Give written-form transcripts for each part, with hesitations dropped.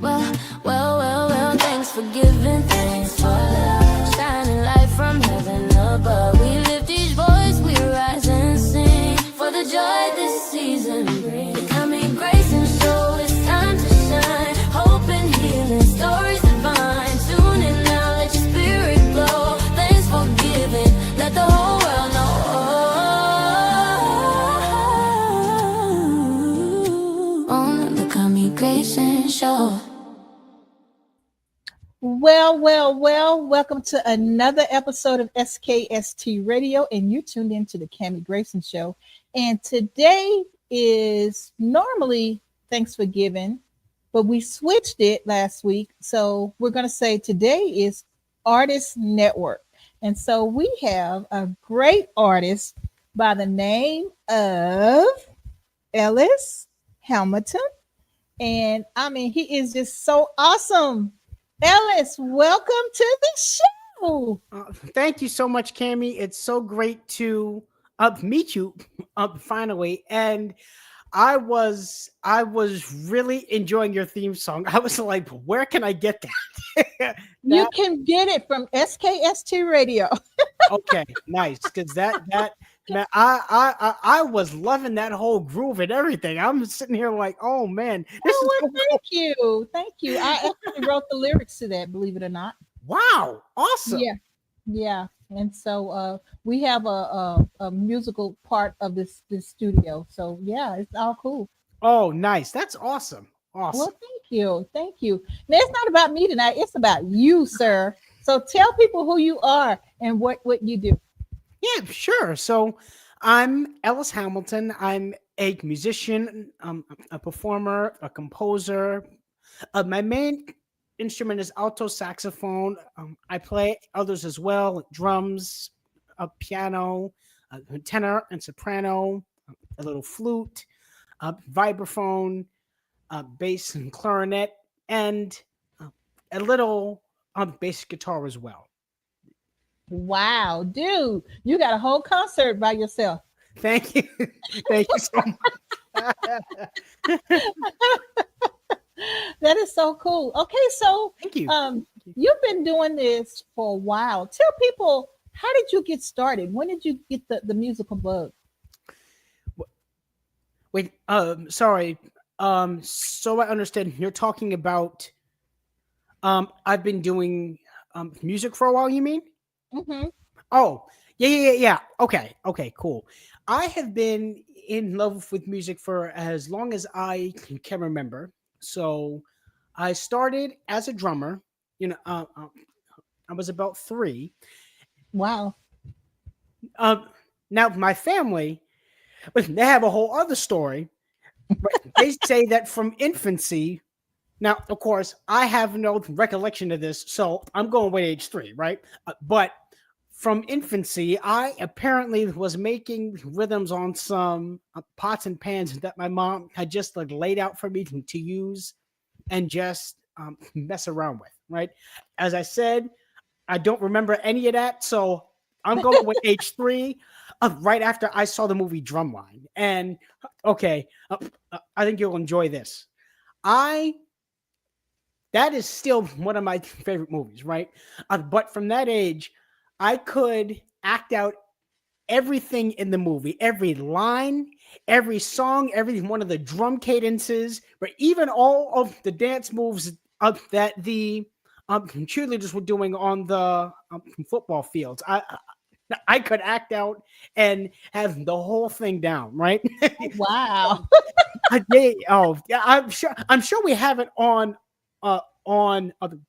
Well, thanks for giving, thanks for love, shining light from heaven above. We lift each voice, we rise and sing for the joy this season brings. The coming Grayson show, it's time to shine, hope and healing, stories divine. Tune in now, let your spirit glow. Thanks for giving, let the whole world know. On the coming Grayson show. Well, welcome to another episode of SKST Radio, and you tuned into the Cammie Grayson Show. And today is normally Thanksgiving, but we switched it last week. So we're going to say today is Artist Network. And so we have a great artist by the name of Ellis Hamilton. And I mean, he is just so awesome. Ellis, welcome to the show. Thank you so much, Cammie. It's so great to meet you finally. And I was really enjoying your theme song. I was like, where can I get that? You can get it from SKST Radio. Okay, nice. Because that man, I was loving that whole groove and everything. I'm sitting here like, oh man, this is so cool. Thank you. I actually wrote the lyrics to that, believe it or not. Wow, awesome. Yeah. And so we have a musical part of this studio. So yeah, it's all cool. Oh, nice. That's awesome. Awesome. Well, thank you. Now it's not about me tonight. It's about you, sir. So tell people who you are and what you do. Yeah, sure. So I'm Ellis Hamilton. I'm a musician, a performer, a composer. My main instrument is alto saxophone. I play others as well, drums, piano, tenor and soprano, a little flute, vibraphone, bass and clarinet, and a little bass guitar as well. Wow, dude, you got a whole concert by yourself. Thank you. Thank you so much. That is so cool. Okay, so Thank you. You've been doing this for a while. Tell people, how did you get started? When did you get the musical bug? Wait, sorry. So I understand you're talking about I've been doing music for a while, you mean? Mm-hmm. Oh, yeah. Okay, cool. I have been in love with music for as long as I can remember. So I started as a drummer. I was about 3. Wow. Now my family, they have a whole other story. They say that from infancy. Now, of course, I have no recollection of this, so I'm going with age 3, right? But from infancy, I apparently was making rhythms on some pots and pans that my mom had just like laid out for me to use and just mess around with, right? As I said, I don't remember any of that, so I'm going with age 3, right after I saw the movie Drumline. And okay, I think you'll enjoy this. That is still one of my favorite movies, right? But from that age, I could act out everything in the movie, every line, every song, every one of the drum cadences, but even all of the dance moves that the cheerleaders were doing on the football fields. I could act out and have the whole thing down, right? Wow. Yeah. I'm sure we have it on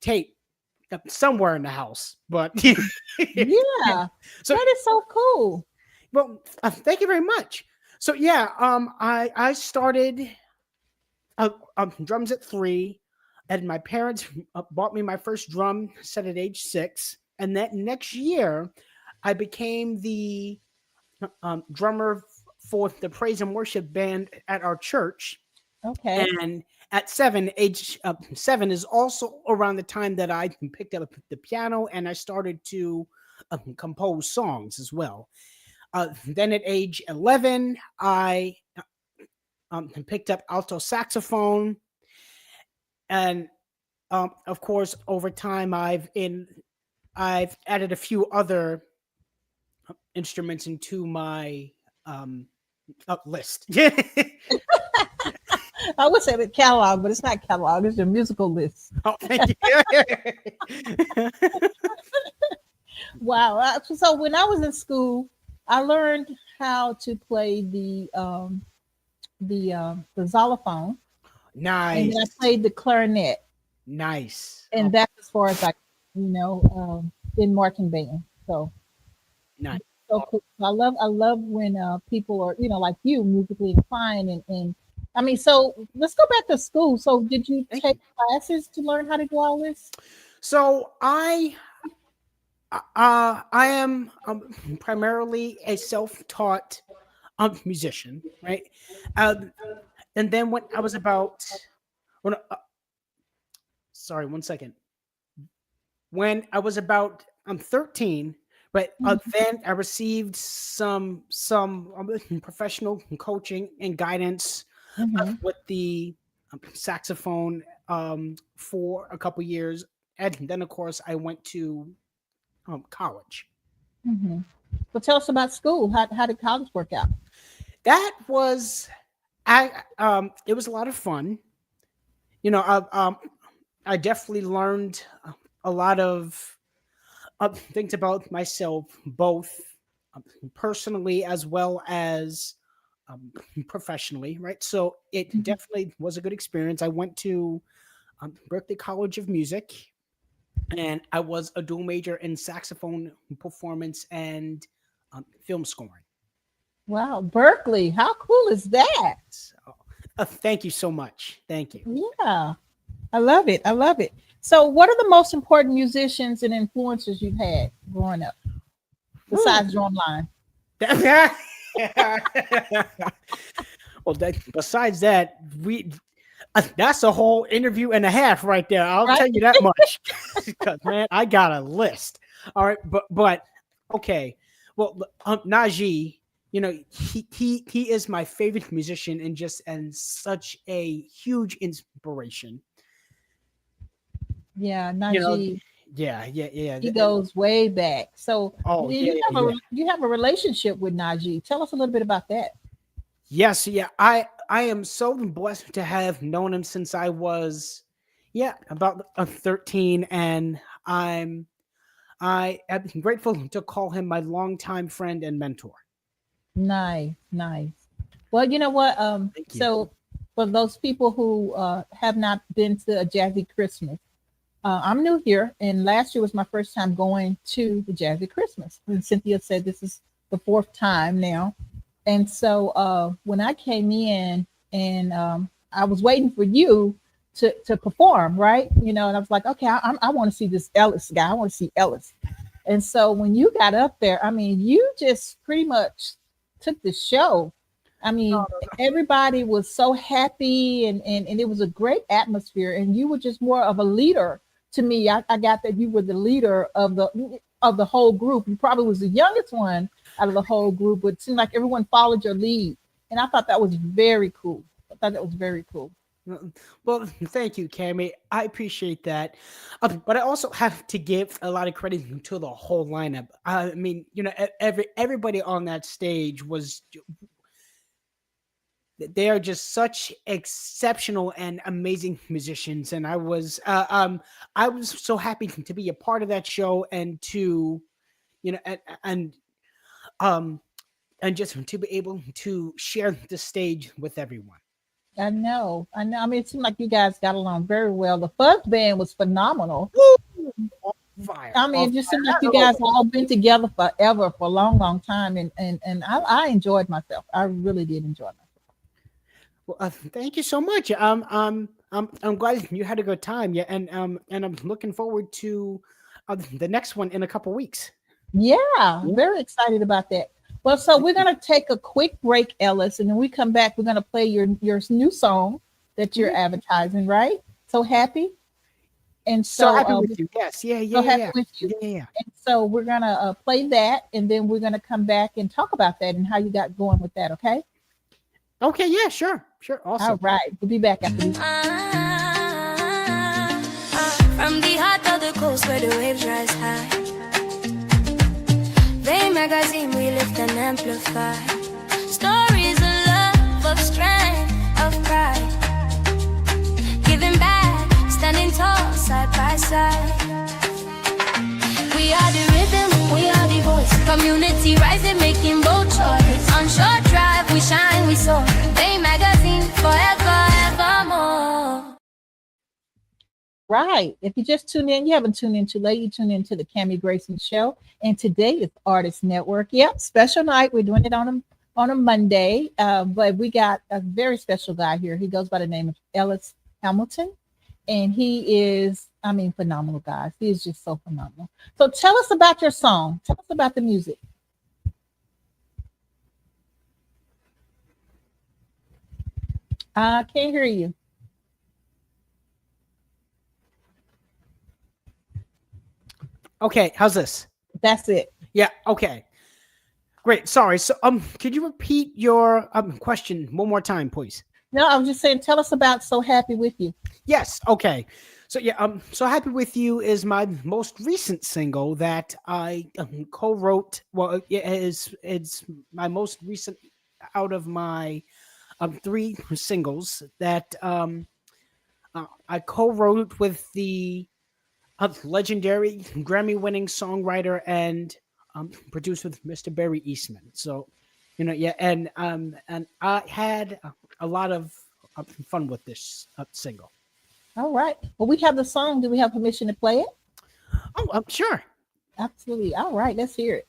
tape somewhere in the house, but Yeah. So that is so cool. well, thank you very much. So yeah, I started drums at 3, and my parents bought me my first drum set at age 6, and that next year I became the drummer for the praise and worship band at our church. Okay. And at 7, age 7 is also around the time that I picked up the piano and I started to compose songs as well. Then at age 11, I and picked up alto saxophone, and of course, over time, I've added a few other instruments into my list. I would say the catalog, but it's not catalog. It's your musical list. Oh, thank you. Wow. So when I was in school, I learned how to play the xylophone, and Nice, then I played the clarinet, nice, and oh, that's as far as in marching band. So nice. so cool. I love when people are like you, musically inclined, and I mean, so let's go back to school. So did you Thank take you. classes to learn how to do all this? So I am primarily a self-taught musician, right? Um, and then when I was about, when, sorry, one second. When I was about 13, but then I received some professional coaching and guidance Mm-hmm. with the saxophone for a couple years, and then of course I went to college. Mm-hmm. Well, tell us about school. How did college work out? That was I it was a lot of fun. You know, I definitely learned a lot of things about myself, both personally as well as um, professionally, right? So it Mhm. definitely was a good experience. I went to Berklee College of Music, and I was a dual major in saxophone performance and film scoring. Wow, Berkeley. How cool is that? So, thank you so much. Thank you. Yeah, I love it. I love it. So, what are the most important musicians and influencers you've had growing up Woo. besides drumline? Well, besides that, we that's a whole interview and a half right there. I'll Right? tell you that much. Because man, I got a list. All right, but okay. Well, Najee, he is my favorite musician and such a huge inspiration. Yeah, You know, Najee. yeah. He goes way back. So, Oh yeah, yeah. you have a relationship with Najee. Tell us a little bit about that. Yes, yeah. I am so blessed to have known him since I was, yeah, about 13, and I am grateful to call him my longtime friend and mentor. Nice, nice. Well, you know what? Thank you. So for those people who have not been to a Jazzy Christmas, I'm new here, and last year was my first time going to the Jazzy Christmas. And Cynthia said this is the fourth time now. And so when I came in and I was waiting for you to perform, right? And I was like, okay, I want to see this Ellis guy. I want to see Ellis. And so when you got up there, I mean, you just pretty much took the show. I mean, everybody was so happy and it was a great atmosphere. And you were just more of a leader to me. I got that you were the leader of the whole group. You probably was the youngest one out of the whole group, but it seemed like everyone followed your lead. And I thought that was very cool. I thought that was very cool. Well, thank you, Cammy. I appreciate that. But I also have to give a lot of credit to the whole lineup. I mean, everybody on that stage was they are just such exceptional and amazing musicians, and I was so happy to be a part of that show and to you know um and just to be able to share the stage with everyone. I know. I know. I mean, it seemed like you guys got along very well. The fuzz band was phenomenal. Woo! On fire, I mean, on it just seemed fire. like you guys all been together forever for a long, long time. And I enjoyed myself. I really did enjoy myself. Well, thank you so much. I'm glad you had a good time. Yeah, and I'm looking forward to the next one in a couple weeks. Yeah, very excited about that. Well, so we're gonna take a quick break, Ellis, and then we come back. We're gonna play your new song that you're Mhm. advertising, right? So happy, and So so happy with you. Yes, so happy with you. yeah. And so we're gonna play that, and then we're gonna come back and talk about that and how you got going with that. Okay? Okay, yeah, sure. Awesome. All right. We'll be back after this. From the heart of the coast where the waves rise high, Bay magazine we lift and amplify. Stories of love, of strength, of pride. Giving back, standing tall, side by side. We are the rhythm, we are the voice. Community rising, making bold choice. On short drive, we shine, we soar. Bay magazine, forever, evermore. Right. If you just tuned in, you haven't tuned in too late. You tuned into the Cammie Grayson Show, and today is Artist Network. Yep, special night. We're doing it on a Monday, but we got a very special guy here. He goes by the name of Ellis Hamilton, and he is, I mean, phenomenal, guys. He is just so phenomenal. So tell us about your song. Tell us about the music. I can't hear you. Okay, how's this? That's it. Yeah, okay. Great. Sorry. So could you repeat your question one more time, please? No, I was just saying, tell us about So Happy With You. Yes, okay. So yeah, So Happy With You is my most recent single that I co-wrote. Well, it's my most recent out of my 3 singles that I co-wrote with the legendary Grammy-winning songwriter and produced with Mr. Barry Eastman. So, yeah, and I had a lot of fun with this single. All right. Well, we have the song. Do we have permission to play it? Oh, sure. Absolutely. All right. Let's hear it.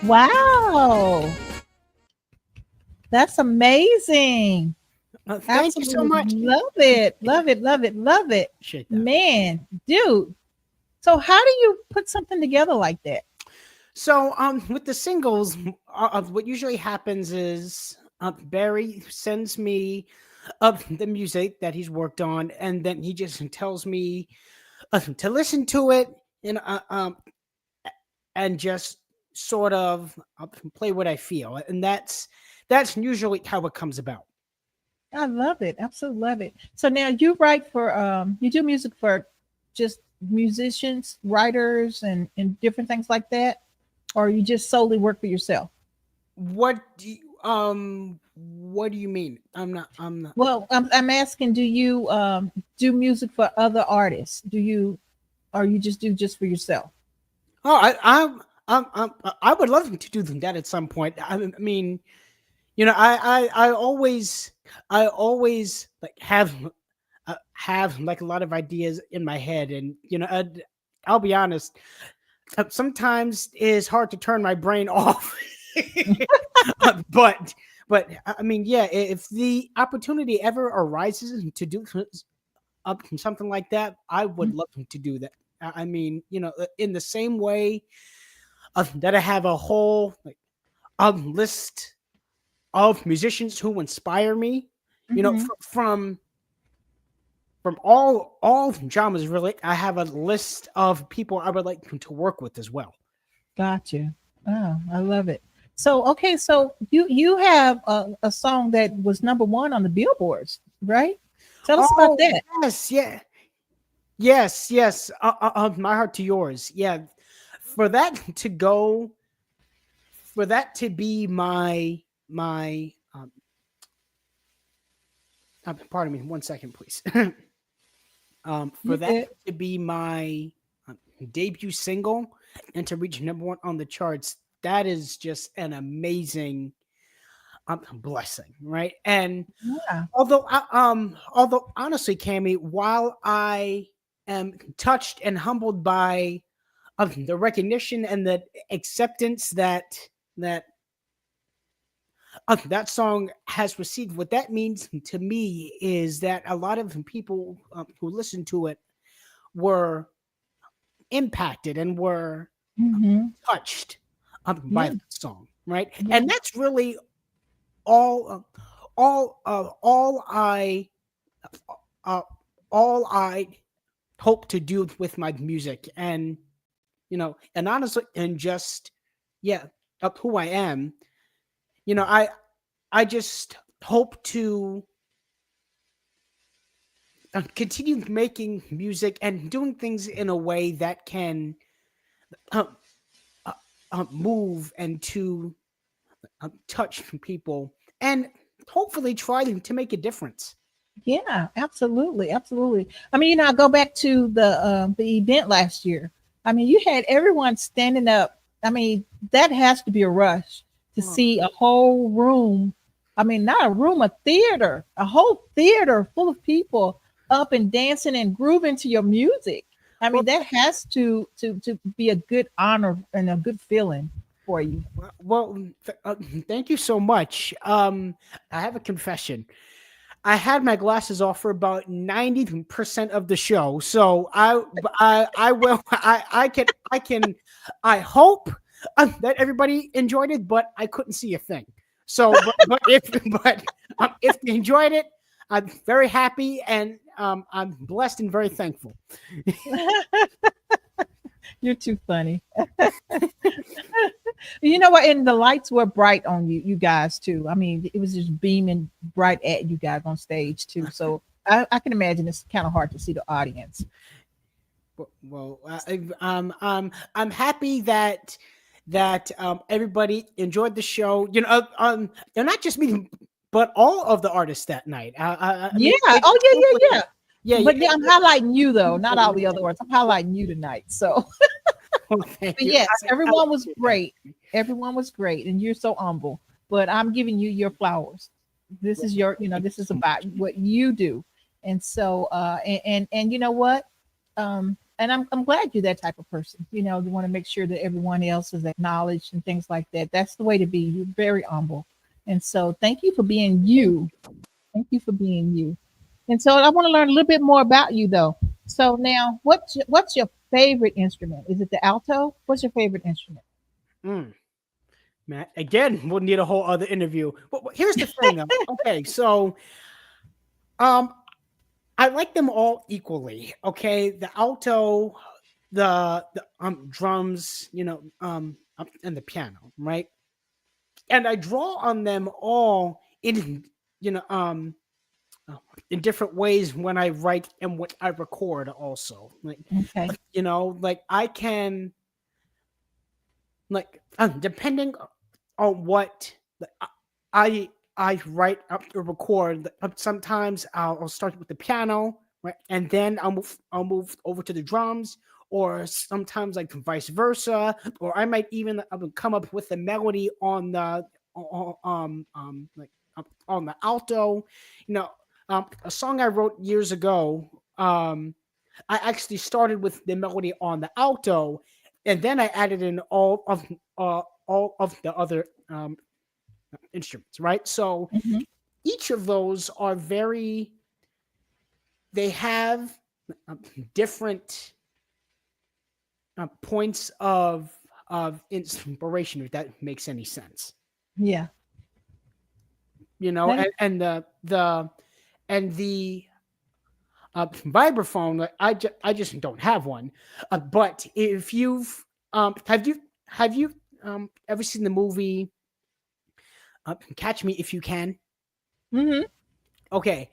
Wow. That's amazing. Thank you so Absolutely much. love it. Love it. Love it. Love it. Appreciate that. Man, dude. So how do you put something together like that? So, with the singles, what usually happens is Barry sends me the music that he's worked on, and then he just tells me to listen to it, and and just sort of play what I feel, and that's usually how it comes about. I love it. Absolutely love it. So now you write for you do music for just musicians, writers and different things like that, or you just solely work for yourself? What do you mean? I'm not. Well, I'm asking, do you do music for other artists? Do you, or you just do just for yourself? Oh, I would love to do that at some point. I mean, I always like have like a lot of ideas in my head, and I'll be honest, sometimes it's hard to turn my brain off. But I mean, yeah, if the opportunity ever arises to do something like that, I would Mm. love to do that. I mean, in the same way that I have a whole like list of musicians who inspire me, Mhm. from all genres, really. I have a list of people I would like to work with as well. Gotcha. Oh, I love it. So okay, so you have a song that was number one on the billboards, right? Tell us about Oh that. yes, yeah, yes. My heart to yours. Yeah, for that to go, for that to be my pardon me, 1 second, please. For You that good? to be my debut single and to reach number one on the charts, that is just an amazing blessing, right? And Yeah. although honestly, Cami, while I am touched and humbled by the recognition and the acceptance that that song has received, what that means to me is that a lot of people who listened to it were impacted and were Hmm. touched by Yeah. that song, right? Yeah. And that's really all, all uh, all I hope to do with my music, and and honestly, and just yeah, up who I am. You know, I just hope to continue making music and doing things in a way that can uh, uh, move and to touch people, and hopefully try to make a difference. Yeah, absolutely, absolutely. I mean, I go back to the event last year. I mean, you had everyone standing up. I mean, that has to be a rush to Oh, see a whole room. I mean, not a room, a theater, a whole theater full of people up and dancing and grooving to your music. I well, mean, that has to be a good honor and a good feeling for you. well, thank you so much. I have a confession. I had my glasses off for about 90% of the show, so I will I hope that everybody enjoyed it, but I couldn't see a thing. So, but if they enjoyed it, I'm very happy, and I'm blessed and very thankful. You're too funny. You know what? And the lights were bright on you guys too. I mean, it was just beaming bright at you guys on stage too. So I can imagine it's kind of hard to see the audience. Well, I'm happy that everybody enjoyed the show. And not just me, but all of the artists that night. I Yeah. mean, it Oh yeah, yeah, yeah, yeah. But yeah, I'm highlighting you though, not all the yeah. other ones. I'm highlighting you tonight. So, Well, thank but you. yes, I everyone was appreciate that. great. Everyone was great, and you're so humble. But I'm giving you your flowers. This Well, is your, thank this you is so about much. what you do. And so, and you know what? and I'm glad you're that type of person. You know, you want to make sure that everyone else is acknowledged and things like that. That's the way to be. You're very humble. And so thank you for being you. Thank you for being you. And so I want to learn a little bit more about you though. So now what's your favorite instrument? Is it the alto? What's your favorite instrument? Mm. Man, again, we'll need a whole other interview. But here's the thing. Okay, so um, I like them all equally. Okay, the alto, the drums, and the piano, right? And I draw on them all in you know in different ways when I write and what I record. Also, Okay. like I can depending on what I I write up or record. Sometimes I'll start with the piano, right, and then I'll move over to the drums, or sometimes like vice versa, or I might even come up with a melody on the on the alto. A song I wrote years ago. I actually started with the melody on the alto, and then I added in all of the other instruments, right? So Hmm. each of those are they have um, different points of inspiration, if that makes any sense. Yeah. That is, And the vibraphone, like, I just don't have one. But if you've have you ever seen the movie Catch Me If You Can? hmm Okay,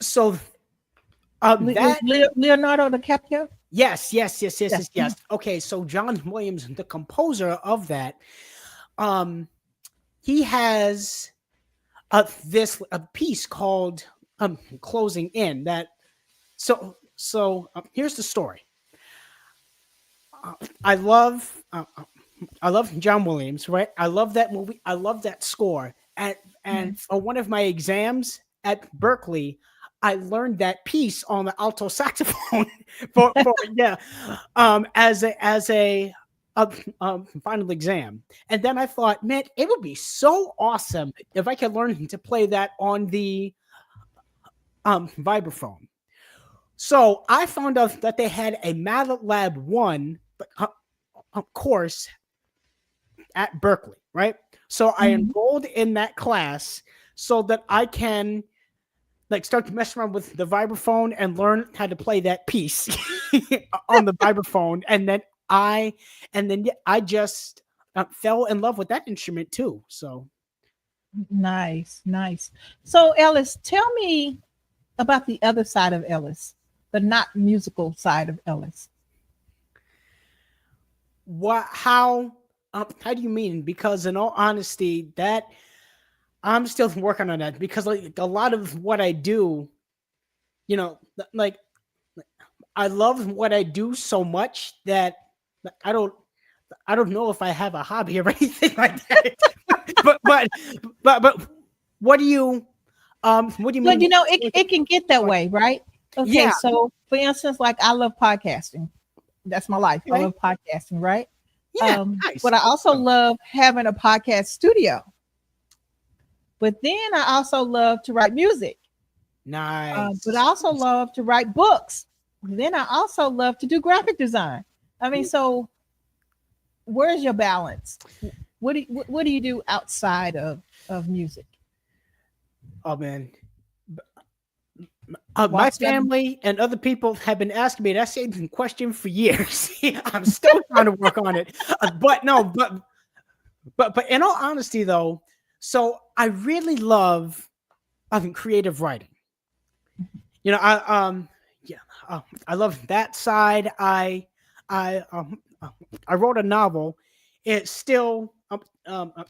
so that Leonardo DiCaprio. yes, yes, yes, yes, Yeah. yes, yes. Okay, so John Williams, the composer of that, um, he has this a piece called "Closing In." Here's the story. Uh, I love I love John Williams, right? I love that movie. I love that score. And Mhm. for one of my exams at Berklee, I learned that piece on the alto saxophone for yeah, as a final exam. And then I thought, man, it would be so awesome if I could learn to play that on the vibraphone. So I found out that they had a MATLAB 1 course at Berklee, right? So I Mhm. enrolled in that class so that I can start to mess around with the vibraphone and learn how to play that piece on the vibraphone, and then I just fell in love with that instrument too. So Nice, nice. So Ellis, tell me about the other side of Ellis, the not musical side of Ellis. what? How do you mean? Because in all honesty, that I'm still working on that because like a lot of what I do, like I love what I do so much that I don't I don't know if I have a hobby or anything like that. but but what do you Well, mean? it can get that way, right? Okay, Yeah. so for instance, like I love podcasting. That's my life. I Okay. love podcasting, right? Yeah. Nice. But I also love having a podcast studio. But then I also love to write music. But I Nice. also love to write books. Then I also love to do graphic design. I mean, so where's your balance? What do you do outside of music? Oh man. My Walks down. family and other people have been asking me that same question for years. I'm still trying to work on it. But no, but in all honesty though, so I really love creative writing. Yeah, I love that side. I wrote a novel. It's still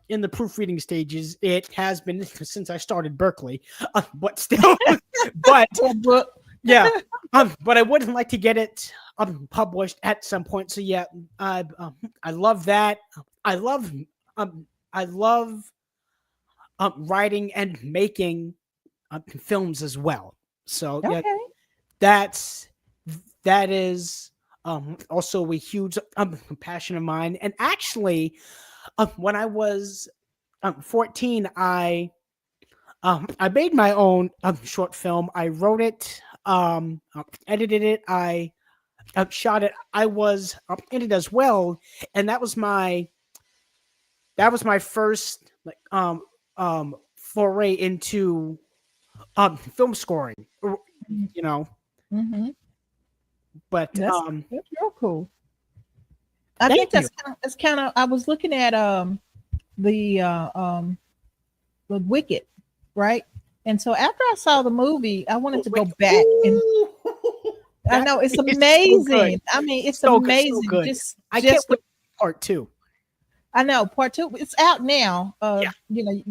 in the proofreading stages. It has been since I started Berkeley, but still, but That book. yeah, but I would like to get it published at some point. So yeah, I love that. I love I love writing and making films as well. So yeah, Okay. that's that is also a huge passion of mine. And actually, when I was 14, I made my own short film. I wrote it, edited it, I shot it. I was in it as well, and that was my first like foray into film scoring. You know, Mm-hmm. but That's real cool. I thank think you. that's kind of. I was looking at the uh um the Wicked, right? And so after I saw the movie, I wanted to go back and Ooh, I that know it's is so good, amazing. I mean, it's so good, so amazing. good. I can't Just the wait for part two. I know part two. It's out now. Yeah.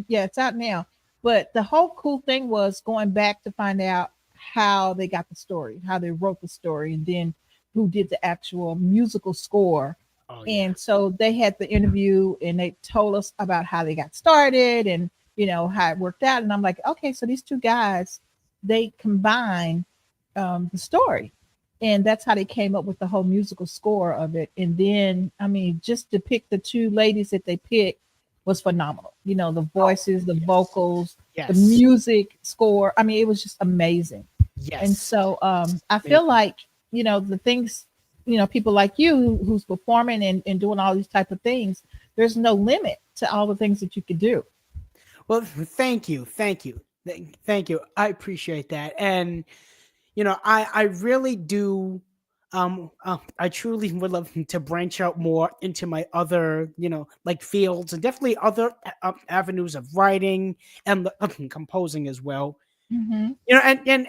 Yeah, it's out now. But the whole cool thing was going back to find out how they got the story, how they wrote the story, and then who did the actual musical score. Oh yeah. And so they had the interview, and they told us about how they got started, and how it worked out. And I'm like, okay, so these two guys, they combined the story, and that's how they came up with the whole musical score of it. And then, I mean, just to pick the two ladies that they picked was phenomenal. The voices, the Yes. vocals, the Yes. music score. I mean, it was just amazing. And Yes. so I Thank feel you. like, the things, people like you who's performing and doing all these type of things, there's no limit to all the things that you could do. Well, thank you, thank you. I appreciate that, and I really do. I truly would love to branch out more into my other, like fields, and definitely other avenues of writing and composing as well. Hmm. And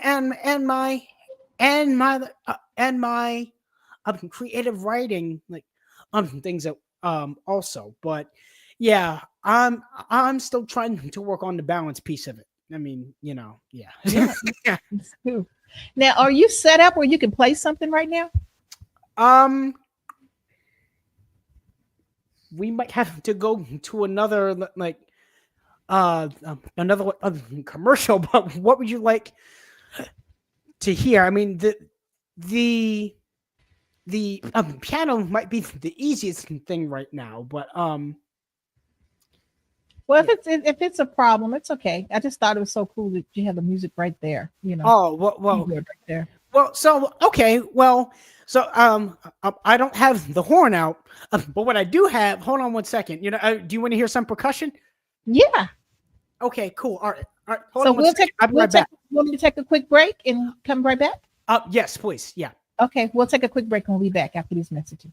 my creative writing, like things that also. But yeah, I'm still trying to work on the balance piece of it. I mean, yeah. Yeah. It's cool. Now, are you set up where you can play something right now? um we might have to go to another another commercial. But what would you like to hear? I mean, the piano might be the easiest thing right now, but Well, yeah. if it's a problem, it's okay. I just thought it was so cool that you have the music right there, Oh, well, keyboard right there. so okay, so I don't have the horn out, but what I do have. Hold on one second. Do you want to hear some percussion? Yeah. Okay, cool. All right. Hold So on one second. I'll be right back. you want me to take a quick break and come right back? Yes, please. Yeah. Okay, we'll take a quick break and we'll be back after these messages.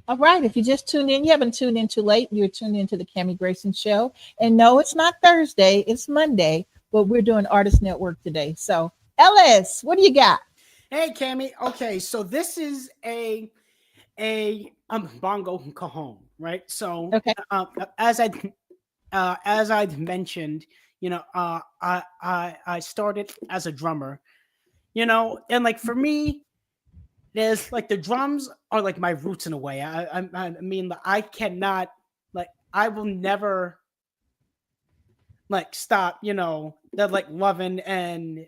All right, if you just tuned in, you haven't tuned in too late. You're tuned into the Cammie Grayson Show. And no, it's not Thursday, it's Monday, but we're doing Artist Network today. So, Ellis, what do you got? Hey, Cammy. Okay, so this is a bongo cajon, right? So Okay. As I mentioned, I started as a drummer, and like for me, there's like the drums are like my roots in a way. I mean, like, I cannot, like, I will never like stop, that like loving and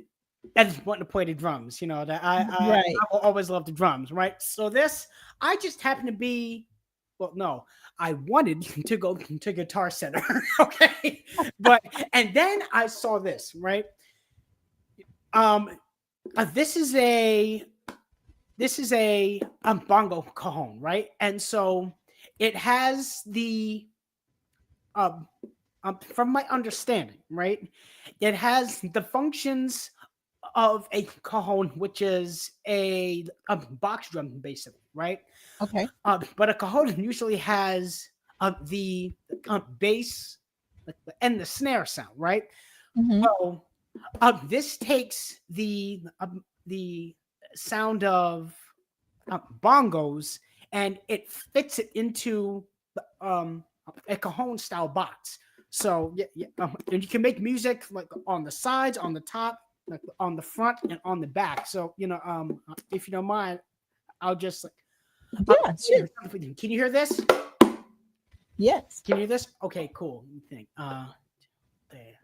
just wanting to play the drums, that Right. I will always love the drums, right? So this, I just happened to be, well, no, I wanted to go to Guitar Center, okay, and then I saw this, right? Um, this is a bongo cajon, right? And so it has the from my understanding, right? It has the functions of a cajon, which is a box drum, basically, right? Okay. But a cajon usually has the bass and the snare sound, right? Hmm. Well, This takes the sound of bongos and it fits it into a cajon style box. So yeah, yeah, and you can make music like on the sides, on the top, like on the front, and on the back. So if you don't mind, I'll just like Yeah, sure. can you hear this? Yes. Can you hear this? Okay, cool. Let me think. There.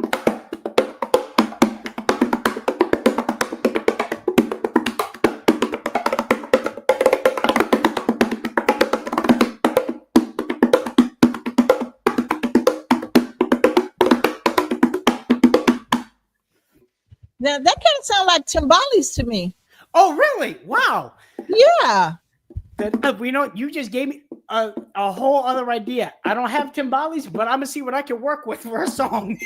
Now that kind of sounds like timbales to me. Oh, really? Wow. Yeah. We know you just gave me a whole other idea. I don't have timbales, but I'm gonna see what I can work with for a song.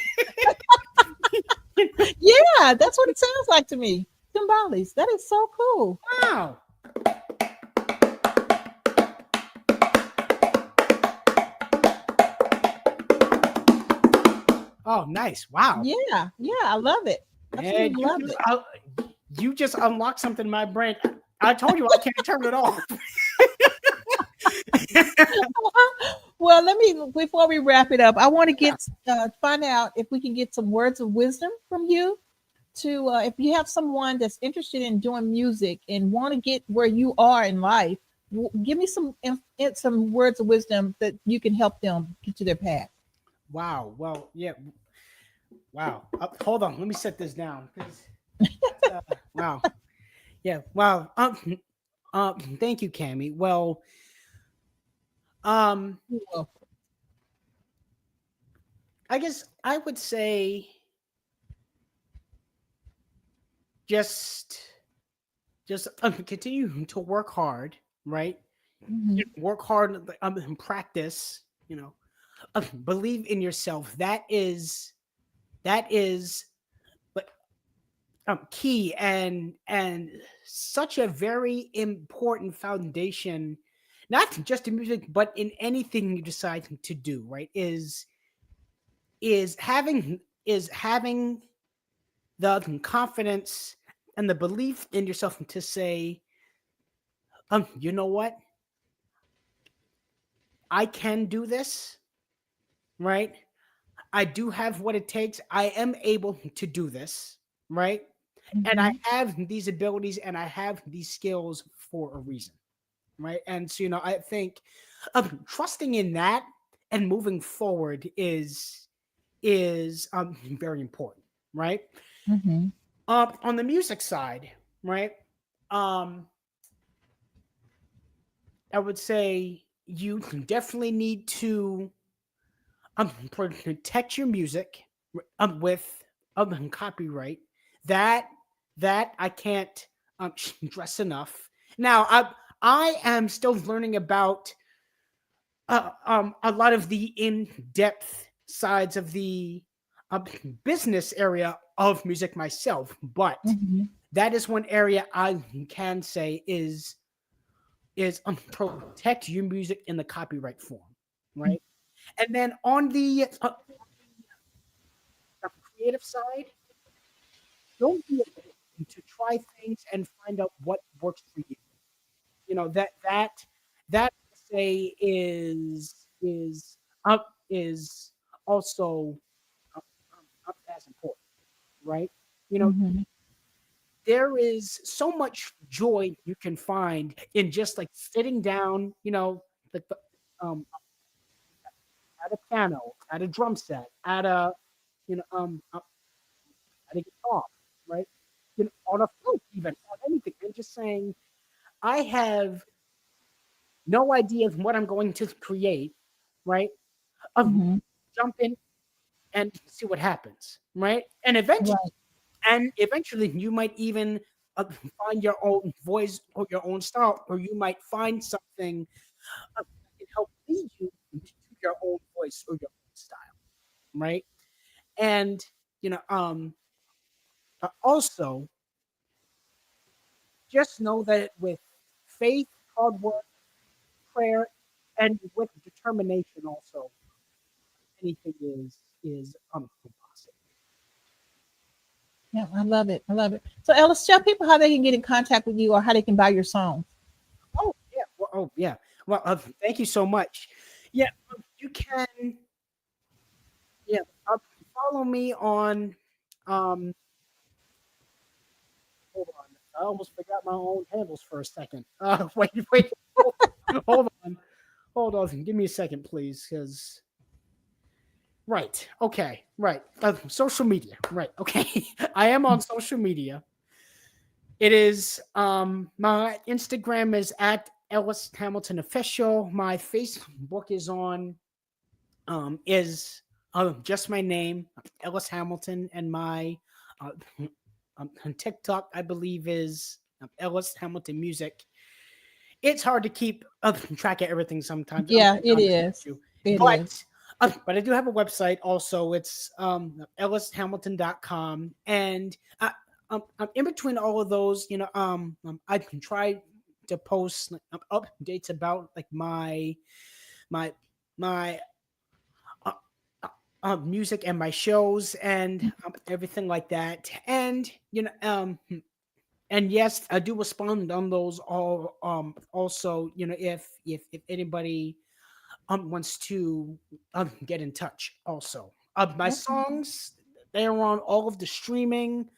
Yeah, that's what it sounds like to me. Timbales. That is so cool. Wow. Oh, nice. Wow. Yeah, yeah, I love it. Man, Absolutely love it. you just unlocked something in my brain. I told you I can't turn it off. Well, let me before we wrap it up, I want to get find out if we can get some words of wisdom from you. To if you have someone that's interested in doing music and want to get where you are in life, give me some words of wisdom that you can help them get to their path. Wow. Well, yeah. Wow. Hold on. Let me set this down. Wow. Yeah. Wow. Thank you, Cammie. Well, You're welcome. I guess I would say just continue to work hard, right? Mhm. Work hard, and practice. Believe in yourself. That is like key and such a very important foundation, not just in music, but in anything you decide to do. Right? Is having the confidence and the belief in yourself to say, you know what, I can do this, right? I do have what it takes. I am able to do this, right? And I Mhm. have these abilities and I have these skills for a reason, right? And so, I think trusting in that and moving forward is very important, right? Mhm. On the music side, right? Um, I would say you definitely need to protect your music with copyright. That that I can't stress enough. Now I am still learning about a lot of the in-depth sides of the uh, business area of music myself, but Mhm. that is one area I can say is protect your music in the copyright form, right? And then on the creative side, don't be afraid to try things and find out what works for you. That I say is also as important, right? You know, Mhm. there is so much joy you can find in just like sitting down, like at a piano, at a drum set, at a you know at a guitar, right? On a flute, even on anything, and just saying, I have no idea of what I'm going to create, right? Mhm. Jump in and see what happens, right? And eventually you might even find your own voice or your own style, or you might find something that can help lead you to your own voice or your own style, right? And also just know that with faith, hard work, prayer, and with determination, also anything is possible. Yeah, I love it. I love it. So Ellis, tell people how they can get in contact with you or how they can buy your songs. Oh yeah. Well, oh yeah. Well, thank you so much. Yeah, you can. Yeah, follow me on. Um, hold on. I almost forgot my own handles for a second. Wait, wait. Hold on. Hold on. Give me a second, please, because right. Okay. Right. Social media. Right. Okay. I am on social media. It is my Instagram is at Ellis Hamilton official. My Facebook is on is just my name, Ellis Hamilton, and my uh, on TikTok I believe is Ellis Hamilton Music. It's hard to keep track of everything sometimes. I'm Yeah, being it honest with is. you. It is. But I do have a website also. It's ellishamilton.com. And in between all of those, I can try to post like, updates about like my my uh, music and my shows and everything like that. And and yes, I do respond on those all also, if anybody wants to get in touch also. My Okay. songs, they are on all of the streaming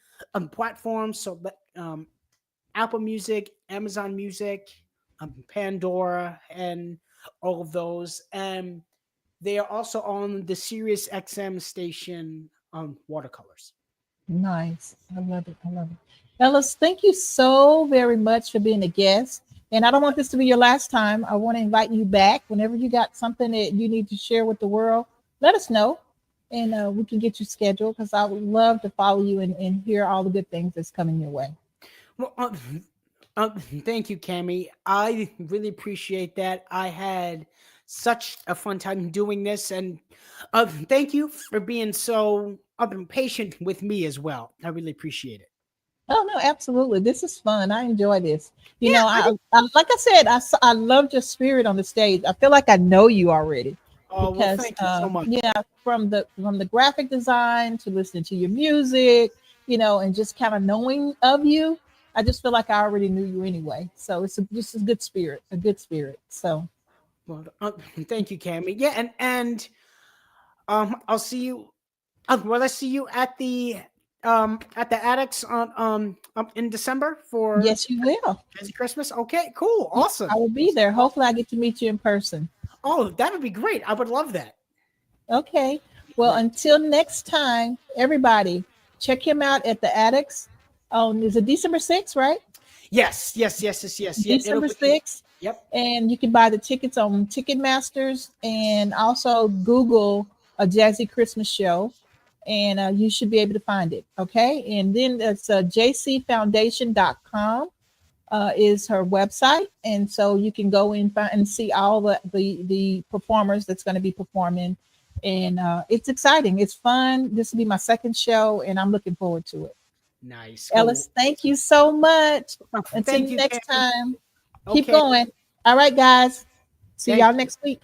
platforms, so Apple Music, Amazon Music, Pandora, and all of those. And they are also on the Sirius XM station Watercolors. Nice. I love it. I love it. Ellis, thank you so very much for being a guest. And I don't want this to be your last time. I want to invite you back whenever you got something that you need to share with the world. Let us know, and we can get you scheduled because I would love to follow you and hear all the good things that's coming your way. Well, thank you, Cami. I really appreciate that. I had such a fun time doing this, and thank you for being so patient with me as well. I really appreciate it. Oh no, absolutely. This is fun. I enjoy this. You Yeah, know, I like I said, I love your spirit on the stage. I feel like I know you already oh well, because thank you so much. yeah, from the graphic design to listening to your music, and just kind of knowing of you, I just feel like I already knew you anyway. So just a good spirit, a good spirit. So Well, thank you, Cami. Yeah, and I'll see you. Well, I see you at the Addicts on in December for yes, you will. Jazzy Christmas. Okay, cool, Yeah, awesome. I will be there. Hopefully, I get to meet you in person. Oh, that would be great. I would love that. Okay. Well, Great. until next time, everybody, check him out at the Addicts. Is it December 6th, right? Yes, yes, yes, yes, yes. Yeah, it'll December be. 6th. Yep. And you can buy the tickets on Ticketmasters and also Google a Jazzy Christmas show. And you should be able to find it. Okay. And then it's jcfoundation.com is her website. And so you can go and find and see all the performers that's going to be performing. And it's exciting. It's fun. This will be my second show, and I'm looking forward to it. Nice. Cool. Ellis, thank you so much. Until Thank you, next Cami. time, keep Okay. going. All right, guys. See Thank y'all you. next week.